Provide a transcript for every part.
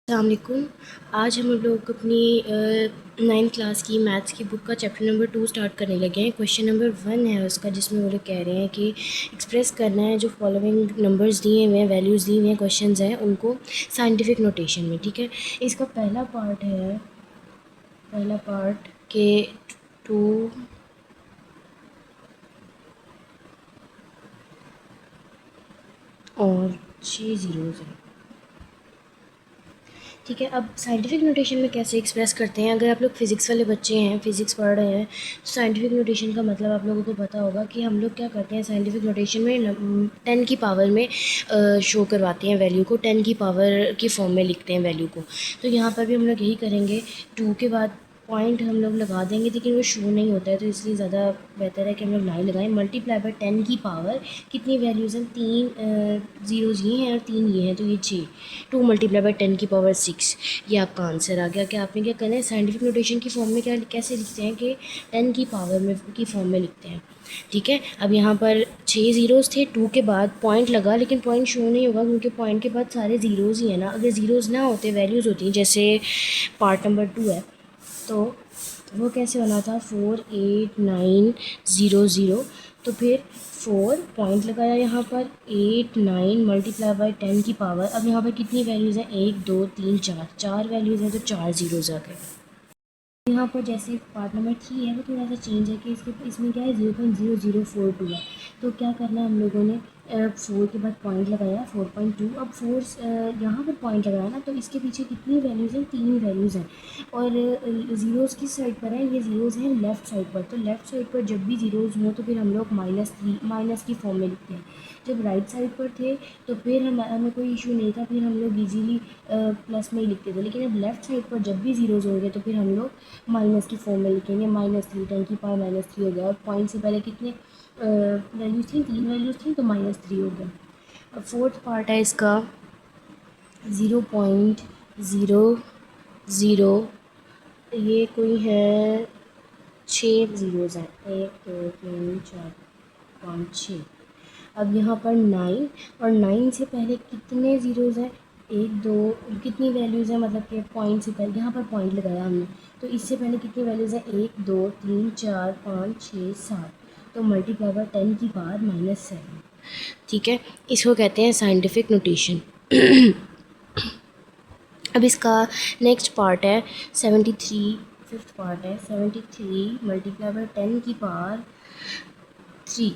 अस्सलामुअलैकुम। आज हम लोग अपनी 9th क्लास की मैथ्स की बुक का चैप्टर नंबर 2 स्टार्ट करने लगे हैं। क्वेश्चन नंबर 1 है उसका, जिसमें वो लोग कह रहे हैं कि एक्सप्रेस करना है जो फॉलोइंग नंबर्स दिए हुए हैं, वैल्यूज़ दी हुई हैं, क्वेश्चंस हैं उनको साइंटिफिक नोटेशन में। ठीक है, इसका पहला पार्ट के 2 और 6 ज़ीरोज़ हैं। ठीक है, अब साइंटिफिक नोटेशन में कैसे एक्सप्रेस करते हैं। अगर आप लोग फ़िज़िक्स वाले बच्चे हैं, फ़िज़िक्स पढ़ रहे हैं, तो साइंटिफिक नोटेशन का मतलब आप लोगों को पता होगा कि हम लोग क्या करते हैं। साइंटिफिक नोटेशन में 10 की पावर में शो करवाते हैं वैल्यू को, 10 की पावर की फॉर्म में लिखते हैं वैल्यू को। तो यहाँ पर भी हम लोग यही करेंगे। 2 के बाद पॉइंट हम लोग लगा देंगे, लेकिन वो शो नहीं होता है, तो इसलिए ज़्यादा बेहतर है कि हम लोग लाइन लगाएं। मल्टीप्लाई बाय 10 की पावर कितनी वैल्यूज़ हैं, 3 ज़ीरोज़ ये हैं और 3 ये हैं, तो ये 6। 2 मल्टीप्लाई बाय 10 की पावर 6, ये आपका आंसर आ गया। कि आपने क्या करना है, साइंटिफिक नोटेशन की फॉर्म में कैसे लिखते हैं कि 10 की पावर में की फॉर्म में लिखते हैं। ठीक है, अब यहाँ पर 6 ज़ीरोज़ थे, 2 के बाद पॉइंट लगा, लेकिन पॉइंट शो नहीं होगा क्योंकि पॉइंट के बाद सारे ज़ीरोज़ ही हैं ना। अगर ज़ीरोज़ ना होते, वैल्यूज़ होती, जैसे पार्ट नंबर 2 है, तो वो कैसे बना था, 4 8 9 0 0। तो फिर 4 पॉइंट लगाया यहाँ पर, 8 9 मल्टीप्लाई बाय 10 की पावर। अब यहाँ पर कितनी वैल्यूज़ हैं, 1 2 3 4, 4 वैल्यूज़ हैं, तो 4 ज़ीरोज़ आ गए। यहाँ पर जैसे पार्ट नंबर 3 है, वो थोड़ा सा चेंज है कि इसमें क्या है, 0.0042 है। तो क्या करना है हम लोगों ने, 4 के बाद पॉइंट लगाया, 4.2। अब 4 यहाँ पर पॉइंट लगाया ना, तो इसके पीछे कितनी वैल्यूज़ हैं, 3 वैल्यूज़ हैं। और ज़ीरोज़ किस साइड पर है, ये ज़ीरोज़ हैं लेफ़्ट साइड पर। तो लेफ़्ट साइड पर जब भी ज़ीरोज़ हों, तो फिर हम लोग -3 माइनस की फॉर्म में लिखते हैं। जब राइट साइड पर थे, तो फिर हमें कोई इशू नहीं था, फिर हम लोग ईजीली प्लस में ही लिखते थे। लेकिन अब लेफ़्ट साइड पर जब भी ज़ीरोज़ होंगे, तो फिर हम लोग माइनस की फॉर्म में लिखेंगे। -3, 10 की पावर -3 हो गया, और पॉइंट से पहले कितने वैल्यूज़ थी, 3 वैल्यूज़ थी, तो -3 हो गया। अब फोर्थ पार्ट है इसका, 0.00, ये कोई है 6 ज़ीरोज़ हैं, 1 2 3 4 5 6। अब यहाँ पर 9, और 9 से पहले कितने ज़ीरोज़ हैं, 1 2, कितनी वैल्यूज़ हैं, मतलब कि पॉइंट से पहले यहाँ पर पॉइंट लगाया हमने, तो इससे पहले कितनी वैल्यूज़ हैं, 1 2 3 4 5 6 7। तो मल्टीप्लाई बाय 10 की पावर -7। ठीक है, इसको कहते हैं साइंटिफिक नोटेशन। अब इसका नेक्स्ट पार्ट है 73, फिफ्थ पार्ट है 73 मल्टीप्लाई बाय 10 की पावर 3।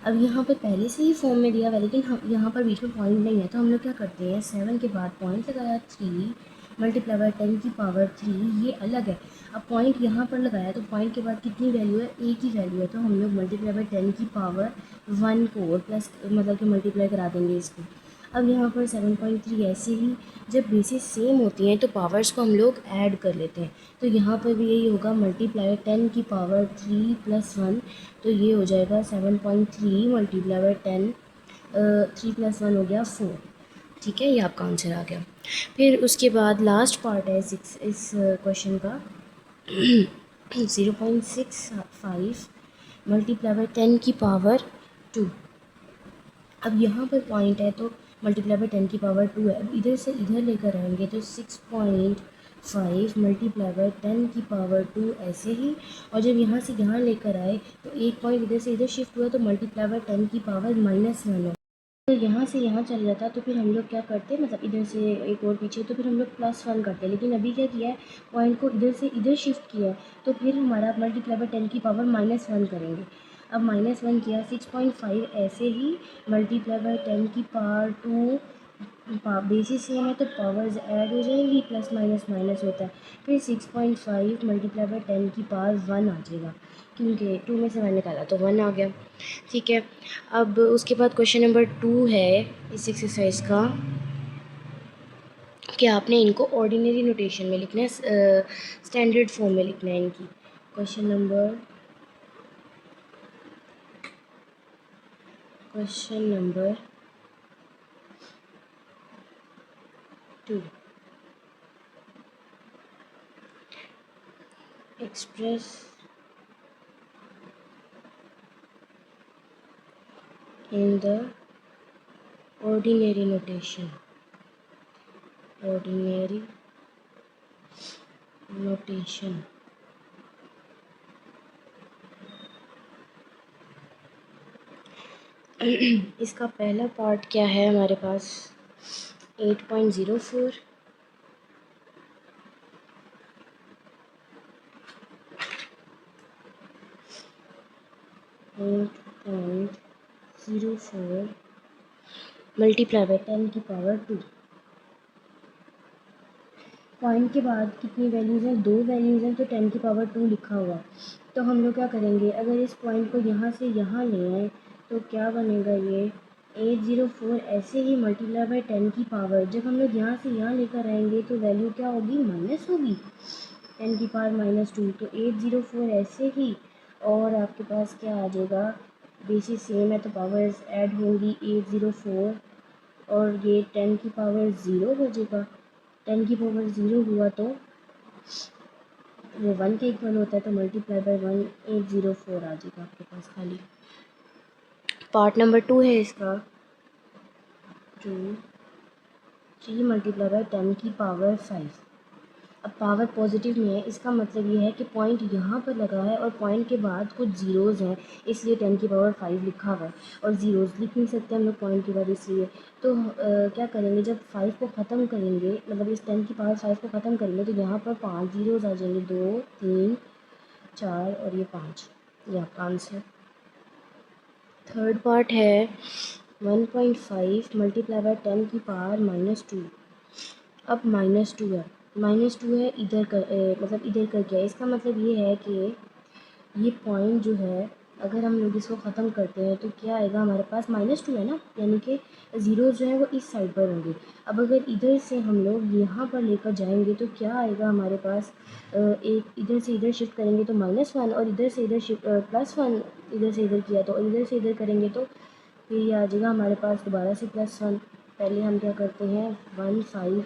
अब यहाँ पे पहले से ही फॉर्म में दिया हुआ है, लेकिन हम यहाँ पर बीच में पॉइंट नहीं है, तो हम लोग क्या करते हैं, 7 के बाद पॉइंट लगाया, 3 मल्टीप्लाई बाय 10 की पावर 3, ये अलग है। अब पॉइंट यहाँ पर लगाया, तो पॉइंट के बाद कितनी वैल्यू है, एक ही वैल्यू है, तो हम लोग मल्टीप्लाई बाय 10 की पावर 1 को और प्लस मतलब कि मल्टीप्लाई करा देंगे इसको। अब यहाँ पर 7.3, ऐसे ही जब बेसिस सेम होती हैं, तो पावर्स को हम लोग ऐड कर लेते हैं। तो यहाँ पर भी यही होगा, मल्टीप्लाई 10 की पावर 3 + 1, तो ये हो जाएगा 7.3 मल्टीप्लाई बाय 10, 3 + 1 हो गया 4। ठीक है, ये आपका आंसर आ गया। फिर उसके बाद लास्ट पार्ट है 6 इस क्वेश्चन का, 0.65 मल्टीप्लाई बाय 10 की पावर 2। अब यहाँ पर पॉइंट है, तो मल्टीप्लाई बाय 10 की पावर 2 है। अब इधर से इधर लेकर आएंगे, तो 6.5 मल्टीप्लाई बाय 10 की पावर 2 ऐसे ही। और जब यहाँ से यहाँ लेकर आए, तो एक पॉइंट इधर से इधर शिफ्ट हुआ, तो मल्टीप्लाई बाय 10 की पावर -1 हो। तो यहाँ से यहाँ चल जाता, तो फिर हम लोग क्या करते हैं, मतलब इधर से एक और पीछे, तो फिर हम लोग +1 करते हैं। लेकिन अभी क्या किया है, पॉइंट को इधर से इधर शिफ्ट किया है, तो फिर हमारा मल्टीप्लाई बाय 10 की पावर -1 करेंगे। अब -1 किया, 6.5 ऐसे ही मल्टीप्लाई बाय 10 की पावर 2, बेसिस सेम है तो पावर्स ऐड हो जाएंगी, प्लस माइनस माइनस होता है। फिर 6.5 मल्टीप्लाई बाय 10 की पावर 1 आ जाएगा, क्योंकि 2 में से 1 निकाला तो 1 आ गया। ठीक है, अब उसके बाद क्वेश्चन नंबर 2 है इस एक्सरसाइज का, कि आपने इनको ऑर्डिनरी नोटेशन में लिखना है, स्टैंडर्ड फॉर्म में लिखना है इनकी। Question number 2, express in the ordinary notation। Ordinary notation. इसका पहला पार्ट क्या है हमारे पास 8.04, मल्टीप्लाई बाय 10⁻²। पॉइंट के बाद कितनी वैल्यूज़ हैं, 2 वैल्यूज़ हैं, तो 10⁻² लिखा हुआ। तो हम लोग क्या करेंगे, अगर इस पॉइंट को यहाँ से यहाँ ले आए तो क्या बनेगा, ये 804 ऐसे ही मल्टीप्लाई बाय 10 की पावर, जब हम लोग यहाँ से यहाँ लेकर आएंगे तो वैल्यू क्या होगी, माइनस होगी, 10⁻²। तो 804 ऐसे ही, और आपके पास क्या आ जाएगा, बेसिस सेम है तो पावर्स ऐड होंगी, 804 और ये 10⁻0 हो जाएगा। 10⁻0 हुआ तो वो 1 के इक्वल होता है, तो मल्टीप्लाई बाय 1 804 आ जाएगा आपके पास खाली। पार्ट नंबर 2 है इसका 2 3 मल्टीप्लाई बाय 10⁻5। अब पावर पॉजिटिव में है, इसका मतलब ये है कि पॉइंट यहाँ पर लगा है और पॉइंट के बाद कुछ ज़ीरोज़ हैं, इसलिए 10⁻5 लिखा हुआ है, और ज़ीरोज़ लिख नहीं सकते हम लोग पॉइंट के बाद, इसलिए तो क्या करेंगे, जब 5 को ख़त्म करेंगे, मतलब इस 10⁻5 को ख़त्म करेंगे तो यहाँ पर 5 ज़ीरोज़ आ जाएंगे, 2 3 4 और ये 5, ये आपका आंसर। थर्ड पार्ट है 1.5 मल्टीप्लाई बाय 10⁻²। अब -2 है इधर कर, मतलब इधर कर क्या है, इसका मतलब ये है कि ये पॉइंट जो है, अगर हम लोग इसको ख़त्म करते हैं तो क्या आएगा हमारे पास, -2 है ना, यानी कि ज़ीरो जो है वो इस साइड पर होंगे। अब अगर इधर से हम लोग यहाँ पर लेकर जाएंगे तो क्या आएगा हमारे पास, एक इधर से इधर शिफ्ट करेंगे तो -1, और इधर से इधर शिफ्ट +1, इधर से इधर किया तो, और इधर से इधर करेंगे तो फिर ये आ जाएगा हमारे पास दोबारा से +1। पहले हम क्या करते हैं 1 5,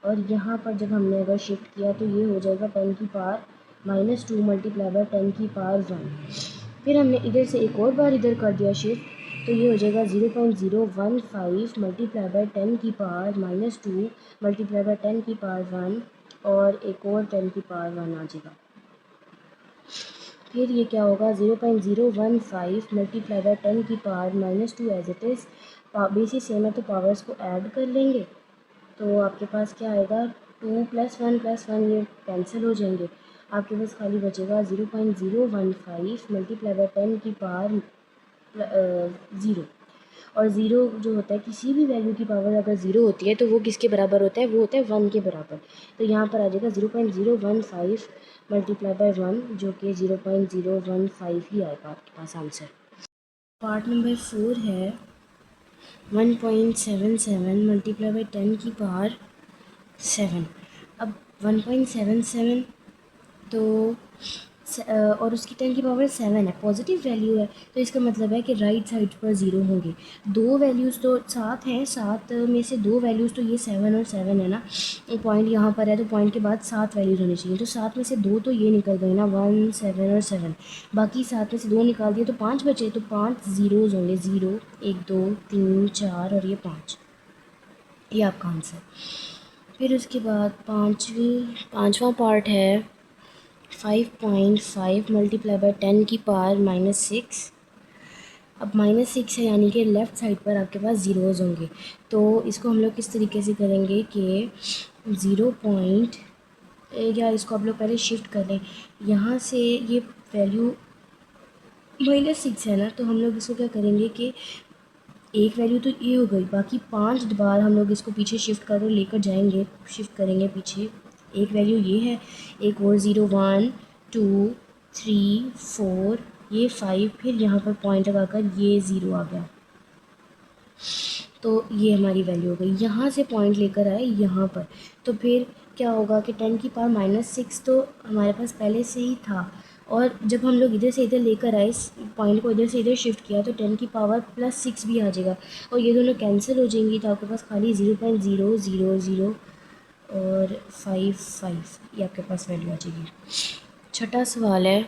और यहाँ पर जब हमने अगर शिफ्ट किया तो ये हो जाएगा 10⁻² मल्टीप्लाई बाय 10⁻1। फिर हमने इधर से एक और बार इधर कर दिया शिफ्ट, तो ये हो जाएगा 0.015 मल्टीप्लाई बाय 10⁻² मल्टीप्लाई बाय 10⁻1, और एक और 10⁻1 आ जाएगा। फिर ये क्या होगा, 0.015 multiply by 10⁻² as it is, basis same है तो पावर्स को ऐड कर लेंगे, तो आपके पास क्या आएगा, 2 + 1 ये कैंसिल हो जाएंगे, आपके पास खाली बचेगा 0.015 मल्टीप्लाई बाय 10⁻0। और ज़ीरो जो होता है, किसी भी वैल्यू की पावर अगर ज़ीरो होती है तो वो किसके बराबर होता है, वो होता है 1 के बराबर। तो यहाँ पर आ जाएगा 0.015 मल्टीप्लाई बाय 1, जो कि 0.015 ही आएगा आपके पास आंसर। पार्ट नंबर 4 है 1.77 मल्टीप्लाई बाय 10⁻7। अब 1.77 तो और उसकी 10⁻7 है, पॉजिटिव वैल्यू है, तो इसका मतलब है कि राइट साइड पर ज़ीरो होंगे। दो वैल्यूज़ तो 7 हैं, 7 में से 2 वैल्यूज़ तो ये 7 और 7 है ना, पॉइंट यहाँ पर है तो पॉइंट के बाद 7 वैल्यूज़ होनी चाहिए, तो 7 में से 2 तो ये निकल गए ना, 1 7 और 7, बाकी 7 में से 2 निकाल दिए तो 5 बचे, तो 5 ज़ीरोज़ होंगे, 0 1 2 3 4 और ये 5, ये आपका आंसर। फिर उसके बाद पाँचवा पार्ट है 5.5 मल्टीप्लाई बाय 10⁻6। अब -6 है, यानी कि लेफ़्ट साइड पर आपके पास ज़ीरोज़ होंगे, तो इसको हम लोग किस तरीके से करेंगे कि 0 पॉइंट, या इसको आप लोग पहले शिफ्ट कर लें, यहाँ से ये वैल्यू -6 है ना, तो हम लोग इसको क्या करेंगे कि एक वैल्यू तो ये हो गई, बाकी 5 बार हम लोग इसको पीछे शिफ्ट कर लेकर जाएंगे, शिफ्ट करेंगे पीछे, एक वैल्यू ये है, एक और 0 1 2 3 4 ये 5, फिर यहाँ पर पॉइंट लगाकर ये 0 आ गया, तो ये हमारी वैल्यू हो गई। यहाँ से पॉइंट लेकर आए यहाँ पर, तो फिर क्या होगा कि 10⁻6 तो हमारे पास पहले से ही था, और जब हम लोग इधर से इधर लेकर आए, इस पॉइंट को इधर से इधर शिफ्ट किया, तो 10⁻+6 भी आ जाएगा, और ये दोनों कैंसिल हो जाएंगी, तो आपके पास खाली 0.000 और 5 ये आपके पास वैल्यू आ जाएगी। छठा सवाल है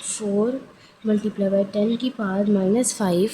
4 मल्टीप्लाई बाय 10⁻−5,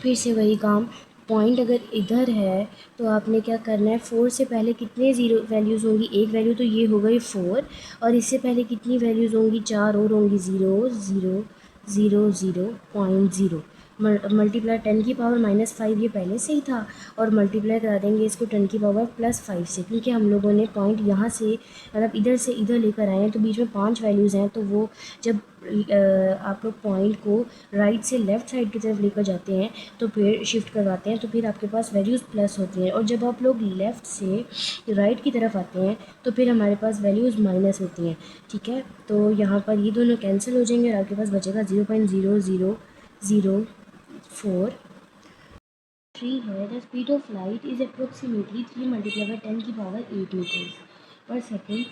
फिर से वही काम, पॉइंट अगर इधर है तो आपने क्या करना है, 4 से पहले कितने ज़ीरो वैल्यूज़ होंगी, एक वैल्यू तो ये हो गई 4, और इससे पहले कितनी वैल्यूज़ होंगी, 4 और होंगी, 0 0 0 0 0.0 मल्टीप्लाई 10 की पावर -5 ये पहले से ही था, और मल्टीप्लाई करा देंगे इसको 10 की पावर +5 से, क्योंकि हम लोगों ने पॉइंट यहाँ से मतलब इधर से इधर लेकर आए हैं, तो बीच में 5 वैल्यूज़ हैं, तो वो जब आप लोग पॉइंट को राइट से लेफ़्ट साइड की तरफ लेकर जाते हैं तो फिर शिफ्ट करवाते हैं, तो फिर आपके पास वैल्यूज़ प्लस होती हैं, और जब आप लोग लेफ़्ट से राइट की तरफ आते हैं तो फिर हमारे पास वैल्यूज़ माइनस होती हैं। ठीक है, तो यहाँ पर ये दोनों कैंसिल हो जाएंगे और आपके पास बचेगा 0.0004 3 है। The speed of light is approximately 3 multiply by 10 की पावर 8 मीटर्स पर second,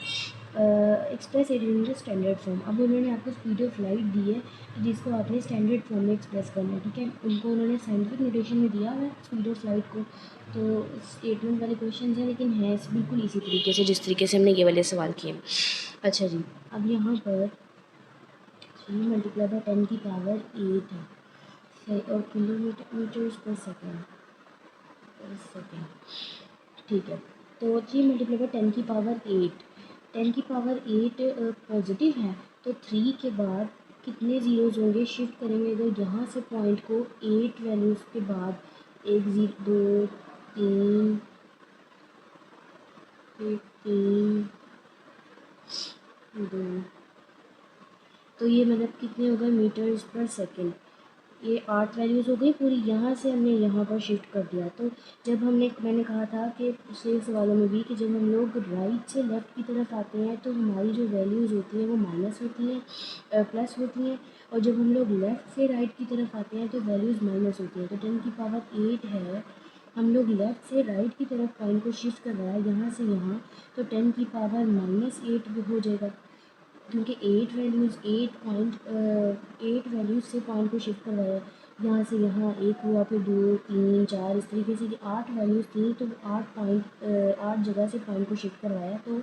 express it in the standard form. अब उन्होंने आपको स्पीड ऑफ लाइट दी है तो जिसको आपने स्टैंडर्ड फॉर्म में एक्सप्रेस करना है। ठीक है, उनको उन्होंने साइंटिफिक नोटेशन में दिया हुआ है स्पीड ऑफ लाइट को, तो स्टेटमेंट वाले क्वेश्चन हैं, लेकिन है बिल्कुल इसी तरीके से जिस तरीके से हमने ये वाले सवाल किए। अच्छा जी, अब यहाँ पर 3 मल्टीप्लाई बाई 10 की पावर 8 है सही, और मीटर्स पर सेकेंड। ठीक है, तो 3 मल्टीप्लाई बाई 10 की पावर 8, 10 की पावर 8 पॉजिटिव है, तो 3 के बाद कितने ज़ीरोज़ होंगे, शिफ्ट करेंगे अगर यहाँ से पॉइंट को 8 वैल्यूज़ के बाद, 1 2 3 3 2, तो ये मतलब कितने हो गए मीटर्स पर सेकेंड। ये 8 वैल्यूज़ हो गई पूरी, यहाँ से हमने यहाँ पर शिफ्ट कर दिया। तो जब मैंने कहा था कि पिछले सवालों में भी कि जब हम लोग राइट से लेफ़्ट की तरफ आते हैं तो हमारी जो वैल्यूज़ होती हैं वो माइनस होती हैं, प्लस होती हैं, और जब हम लोग लेफ़्ट से राइट की तरफ आते हैं तो वैल्यूज़ माइनस होती हैं। तो 10 की पावर 8 है, हम लोग लेफ़्ट से राइट की तरफ पॉइंट को शिफ्ट कर रहा है यहाँ से यहाँ, तो 10 की पावर -8 हो जाएगा, क्योंकि 8 वैल्यूज़ से पॉइंट को शिफ्ट करवाया, यहाँ से यहाँ एक हुआ, फिर 2 3 4 इस तरीके से 8 वैल्यूज़ थी, तो 8 जगह से पॉइंट को शिफ्ट करवाया, तो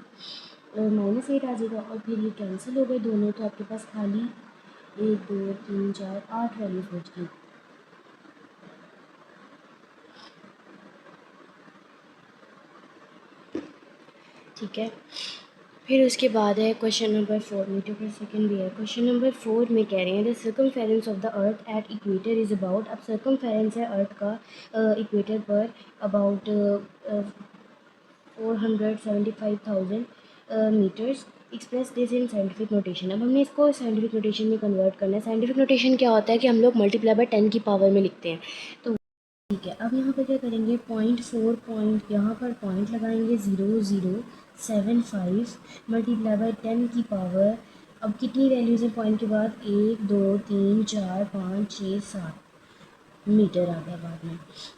-8 आ जाएगा, और फिर ये कैंसिल हो गए दोनों, तो आपके पास खाली 1 2 3 4 8 वैल्यूज़ बच गई। ठीक है, फिर उसके बाद है question number 4, meter per second भी है। क्वेश्चन नंबर 4 में कह रहे हैं the circumference of the earth at equator is about, अब सर्कमफेरेंस है अर्थ का इक्वेटर पर about 475,000 meters, express this in scientific notation. अब हमने इसको साइंटिफिक नोटेशन में कन्वर्ट करना है। साइंटिफिक नोटेशन क्या होता है कि हम लोग मल्टीप्लाई बाय 10 की पावर में लिखते हैं, तो ठीक है। अब यहाँ पर क्या करेंगे, 0.4 पॉइंट यहाँ पर पॉइंट लगाएंगे, 0075 मल्टीप्लाई बाई 10 की पावर, अब कितनी वैल्यूज़ हैं पॉइंट के बाद, 1 2 3 4 5 6 7 मीटर आ गया बाद में।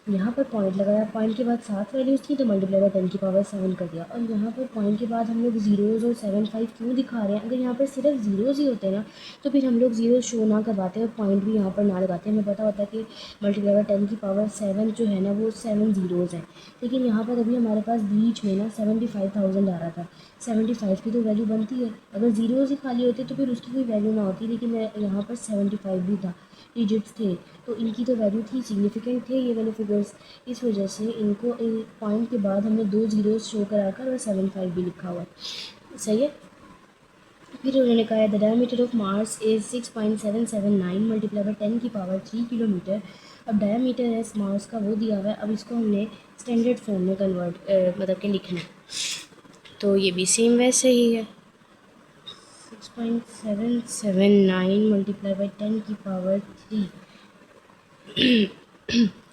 यहाँ पर पॉइंट लगाया, पॉइंट के बाद 7 वैल्यूज़ थी तो मल्टीप्लाई बाई 10 की पावर 7 कर दिया, और यहाँ पर पॉइंट के बाद हम लोग ज़ीरोज़ और 75 क्यों दिखा रहे हैं, अगर यहाँ पर सिर्फ ज़ीरोज़ ही होते ना तो फिर हम लोग ज़ीरो शो ना करवाते और पॉइंट भी यहाँ पर ना लगाते, हमें पता होता है कि मल्टीप्लाई बाई 10 की पावर 7 जो है ना वो 7 ज़ीरोज़ हैं, लेकिन यहाँ पर अभी हमारे पास बीच में ना 75,000 आ रहा था, 75 की तो वैल्यू बनती है, अगर ज़ीरोज़ ही खाली होते तो फिर उसकी कोई वैल्यू ना होती, लेकिन यहाँ पर 75 भी था, डिजिट्स थे, तो इनकी तो वैल्यू थी, सिग्निफिकेंट थे ये वाले फिगर्स, इस वजह से इनको पॉइंट के बाद हमने 2 ज़ीरोज़ शो कराकर और 75 भी लिखा हुआ है। सही है, फिर उन्होंने कहा the diameter of Mars is 6.779 multiply by 10 की पावर 3 किलोमीटर। अब डायमीटर है मार्स का वो दिया हुआ है, अब इसको हमने स्टैंडर्ड फॉर्म में कन्वर्ट मतलब के लिखना है, तो ये भी सेम वैसे ही है, 6.779 मल्टीप्लाई बाई 10 की पावर 3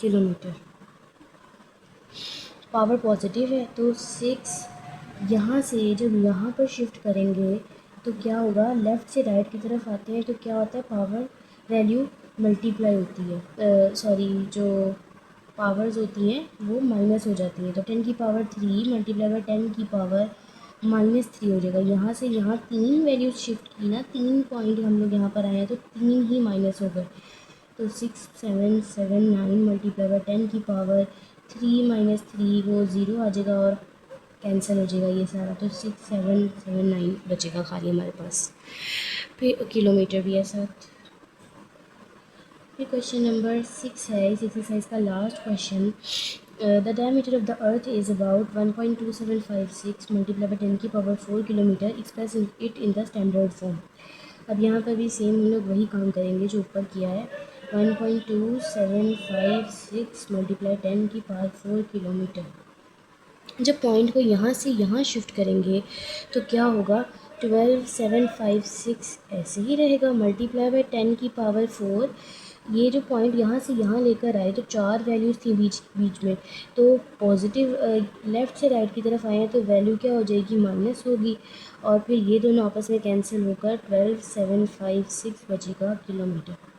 किलोमीटर। पावर पॉजिटिव है तो 6, यहाँ से जब यहाँ पर शिफ्ट करेंगे तो क्या होगा, लेफ़्ट से राइट की तरफ आते हैं तो क्या होता है, पावर वैल्यू मल्टीप्लाई होती है, सॉरी जो पावर्स होती हैं वो माइनस हो जाती हैं, तो 10 की पावर 3 मल्टीप्लाई बाई 10 की पावर -3 हो जाएगा। यहाँ से यहाँ 3 वैल्यूज शिफ्ट की ना, 3 पॉइंट हम लोग यहाँ पर आए हैं तो 3 ही माइनस हो गए, तो 6.779 मल्टीप्लाई बाई 10 की पावर 3 - 3 वो ज़ीरो आ जाएगा और कैंसिल हो जाएगा ये सारा, तो 6779 बचेगा खाली हमारे पास, फिर किलोमीटर भी है साथ। फिर क्वेश्चन नंबर 6 है, इस एक्सरसाइज का last question. The diameter of the earth is about 1.2756 multiply by 10 की power 4 kilometre, express it in the standard form. अब यहाँ पर भी सेम हम लोग वही काम करेंगे जो ऊपर किया है। 1.2756 मल्टीप्लाई 10 की पावर 4 किलोमीटर। जब पॉइंट को यहाँ से यहाँ शिफ्ट करेंगे तो क्या होगा, 12756 ऐसे ही रहेगा, मल्टीप्लाई बाई 10 की पावर 4। ये जो पॉइंट यहाँ से यहाँ लेकर आए तो 4 वैल्यूज़ थी बीच बीच में, तो पॉजिटिव लेफ़्ट से राइट की तरफ आए हैं तो वैल्यू क्या हो जाएगी, माइनस होगी, और फिर ये दोनों आपस में कैंसिल होकर 12756 बचेगा किलोमीटर।